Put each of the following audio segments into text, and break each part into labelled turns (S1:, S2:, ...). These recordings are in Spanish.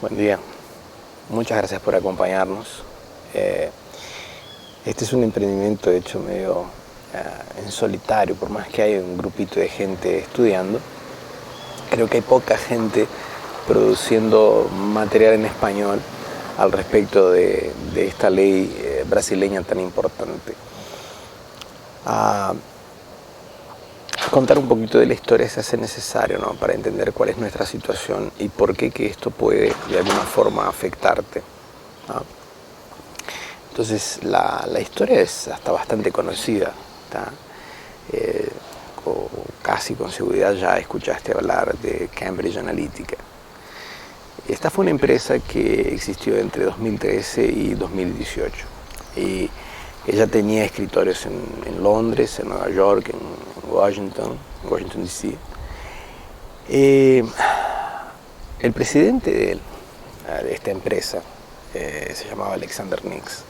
S1: Buen día, muchas gracias por acompañarnos. Este es un emprendimiento hecho medio en solitario, por más que haya un grupito de gente estudiando. Creo que hay poca gente produciendo material en español al respecto de esta ley brasileña tan importante. Contar un poquito de la historia se hace necesario, ¿no?, para entender cuál es nuestra situación y por qué que esto puede de alguna forma afectarte, ¿no? Entonces la historia es hasta bastante conocida, casi con seguridad ya escuchaste hablar de Cambridge Analytica. Esta fue una empresa que existió entre 2013 y 2018 y ella tenía escritorios en Londres, en Nueva York, en Washington DC. El presidente de esta empresa se llamaba Alexander Nix,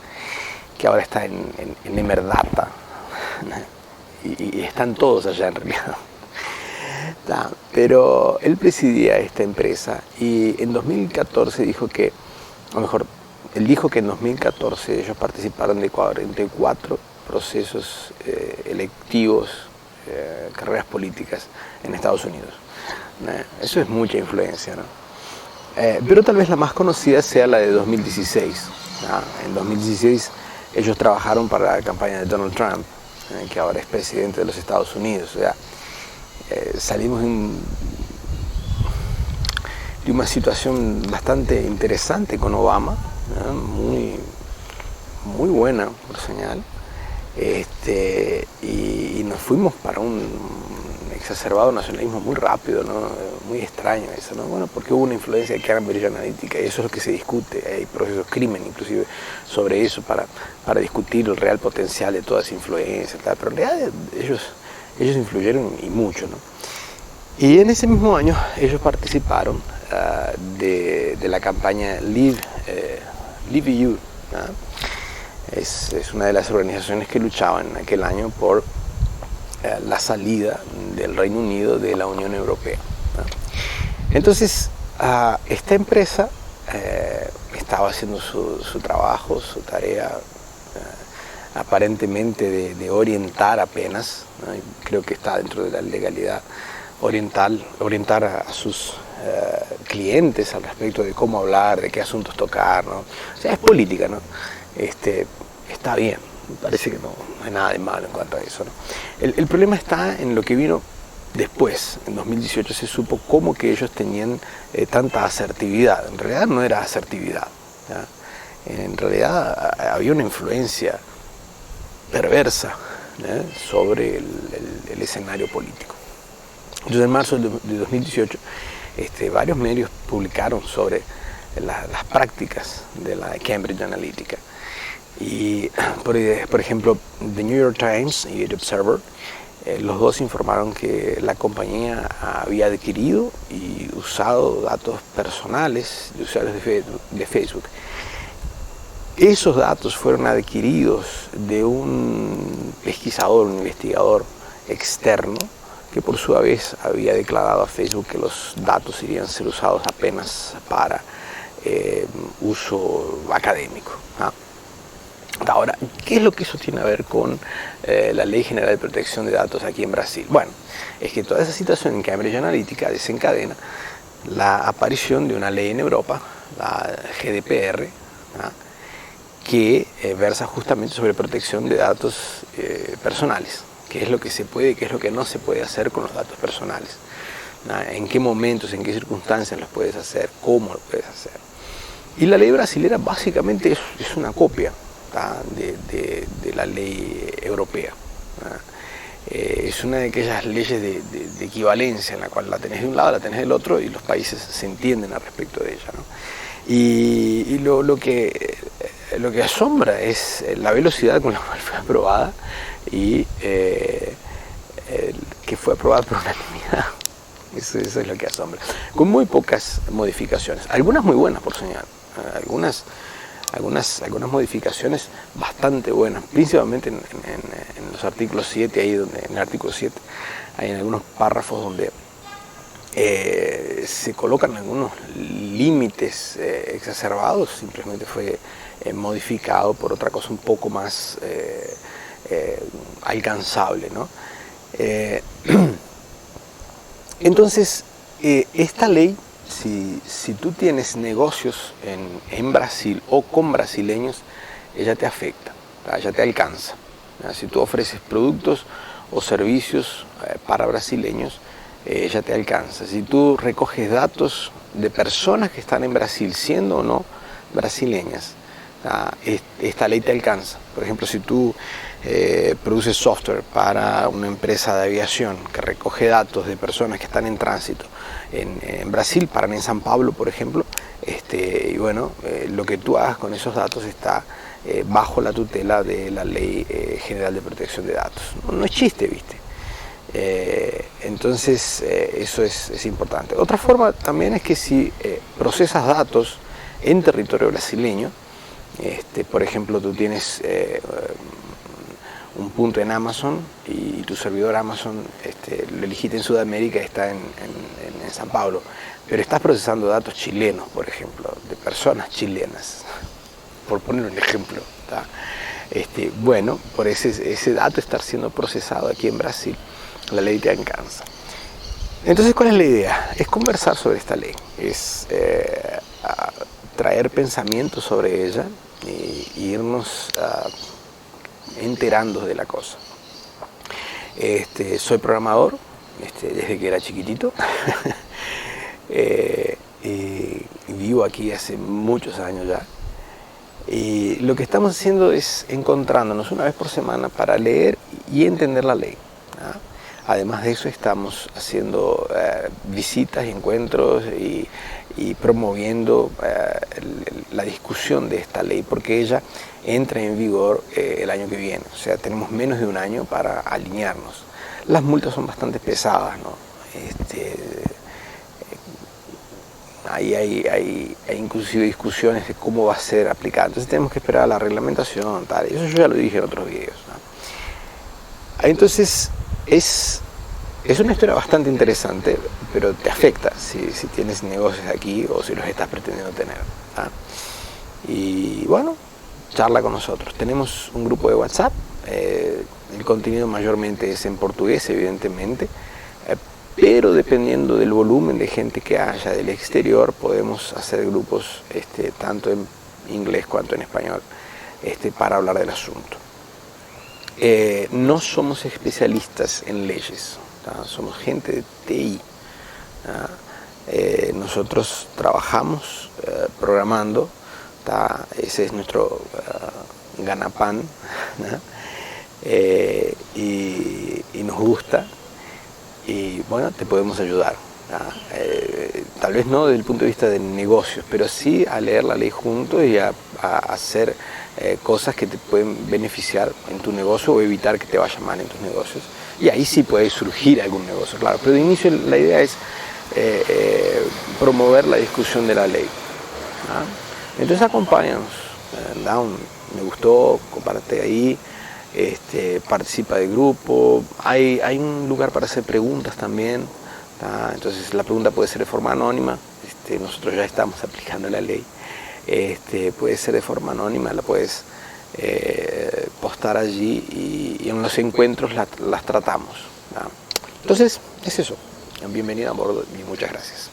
S1: que ahora está en Emerdata, y están todos allá en realidad. Pero él presidía esta empresa y en 2014 dijo que, o mejor, él dijo que en 2014 ellos participaron de 44 procesos electivos, carreras políticas en Estados Unidos. Eso es mucha influencia, ¿no? Pero tal vez la más conocida sea la de 2016. En 2016 ellos trabajaron para la campaña de Donald Trump, que ahora es presidente de los Estados Unidos. O sea, salimos de una situación bastante interesante con Obama, muy buena por señal, y nos fuimos para un exacerbado nacionalismo muy rápido, ¿no? Muy extraño eso, ¿no? Bueno, porque hubo una influencia de Cambridge Analytica y eso es lo que se discute. Hay procesos crimen inclusive sobre eso para discutir el real potencial de toda esa influencia, tal. Pero en realidad ellos influyeron y mucho, ¿no? Y en ese mismo año ellos participaron de la campaña Leave EU, ¿no? Es una de las organizaciones que luchaban en aquel año por la salida del Reino Unido de la Unión Europea, ¿no? Entonces, esta empresa estaba haciendo su trabajo, su tarea, aparentemente de orientar apenas, ¿no? Creo que está dentro de la legalidad, orientar a sus clientes al respecto de cómo hablar, de qué asuntos tocar, ¿no? O sea, es política, ¿no? Está bien, me parece que no hay nada de malo en cuanto a eso, ¿no? El problema está en lo que vino después. En 2018 se supo cómo que ellos tenían tanta asertividad. En realidad no era asertividad, ¿ya? En realidad había una influencia perversa, ¿ya?, sobre el escenario político. Entonces, en marzo de 2018, varios medios publicaron sobre las prácticas de la Cambridge Analytica. Y, por ejemplo, The New York Times y The Observer, los dos informaron que la compañía había adquirido y usado datos personales de usuarios de Facebook. Esos datos fueron adquiridos de un pesquisador, un investigador externo, que por su vez había declarado a Facebook que los datos irían a ser usados apenas para uso académico, ¿no? Ahora, ¿qué es lo que eso tiene a ver con la Ley General de Protección de Datos aquí en Brasil? Bueno, es que toda esa situación en Cambridge Analytica desencadena la aparición de una ley en Europa, la GDPR, ¿no?, que versa justamente sobre protección de datos personales. Qué es lo que se puede y qué es lo que no se puede hacer con los datos personales, ¿no? En qué momentos, en qué circunstancias los puedes hacer, cómo lo puedes hacer. Y la ley brasilera básicamente es una copia de la ley europea, ¿no? Es una de aquellas leyes de equivalencia en la cual la tenés de un lado, la tenés del otro y los países se entienden al respecto de ella, ¿no? Y lo que asombra es la velocidad con la cual fue aprobada y que fue aprobada por unanimidad. Eso es lo que asombra. Con muy pocas modificaciones, algunas muy buenas por señal, algunas modificaciones bastante buenas, principalmente en los artículos 7, ahí donde en el artículo 7 hay en algunos párrafos donde se colocan algunos límites exacerbados, simplemente fue modificado por otra cosa un poco más alcanzable, ¿no? Entonces, esta ley, si tú tienes negocios en Brasil o con brasileños, ella te afecta, ella te alcanza. Si tú ofreces productos o servicios para brasileños, ella te alcanza. Si tú recoges datos de personas que están en Brasil, siendo o no brasileñas, esta ley te alcanza. Por ejemplo, si tú produces software para una empresa de aviación que recoge datos de personas que están en tránsito en Brasil, paran en San Pablo, por ejemplo, y bueno, lo que tú hagas con esos datos está bajo la tutela de la Ley General de Protección de Datos. No es chiste, ¿viste? Entonces, eso es importante. Otra forma también es que si procesas datos en territorio brasileño, por ejemplo, tú tienes un punto en Amazon y tu servidor Amazon lo elegiste en Sudamérica y está en San Pablo, pero estás procesando datos chilenos, por ejemplo, de personas chilenas, por poner un ejemplo, ¿tá? Bueno, por ese dato estar siendo procesado aquí en Brasil, la ley te alcanza. Entonces, ¿cuál es la idea? Es conversar sobre esta ley, es traer pensamientos sobre ella e irnos enterando de la cosa. Soy programador desde que era chiquitito y vivo aquí hace muchos años ya. Y lo que estamos haciendo es encontrándonos una vez por semana para leer y entender la ley, ¿no? Además de eso, estamos haciendo visitas y encuentros y promoviendo la discusión de esta ley, porque ella entra en vigor el año que viene. O sea, tenemos menos de un año para alinearnos. Las multas son bastante pesadas, ¿no? Hay inclusive discusiones de cómo va a ser aplicada. Entonces tenemos que esperar a la reglamentación, tal. Eso yo ya lo dije en otros videos, ¿no? Entonces, es una historia bastante interesante, pero te afecta si tienes negocios aquí o si los estás pretendiendo tener, ¿ah? Y bueno, charla con nosotros. Tenemos un grupo de WhatsApp, el contenido mayormente es en portugués, evidentemente, pero dependiendo del volumen de gente que haya del exterior, podemos hacer grupos tanto en inglés cuanto en español para hablar del asunto. No somos especialistas en leyes, ¿tá? Somos gente de TI. Nosotros trabajamos programando, ¿tá? Ese es nuestro ganapán, ¿no? Y nos gusta y bueno, te podemos ayudar, ¿tá? Tal vez no desde el punto de vista de negocios, pero sí a leer la ley juntos y a hacer cosas que te pueden beneficiar en tu negocio o evitar que te vaya mal en tus negocios. Y ahí sí puede surgir algún negocio, claro. Pero de inicio la idea es promover la discusión de la ley, ¿no? Entonces acompáñanos, me gustó, comparte ahí, participa del grupo. Hay un lugar para hacer preguntas también, ¿tá? Entonces la pregunta puede ser de forma anónima. Nosotros ya estamos aplicando la ley. Puede ser de forma anónima, la puedes postar allí y en los encuentros las tratamos, ¿no? Entonces, es eso. Bienvenido a bordo y muchas gracias.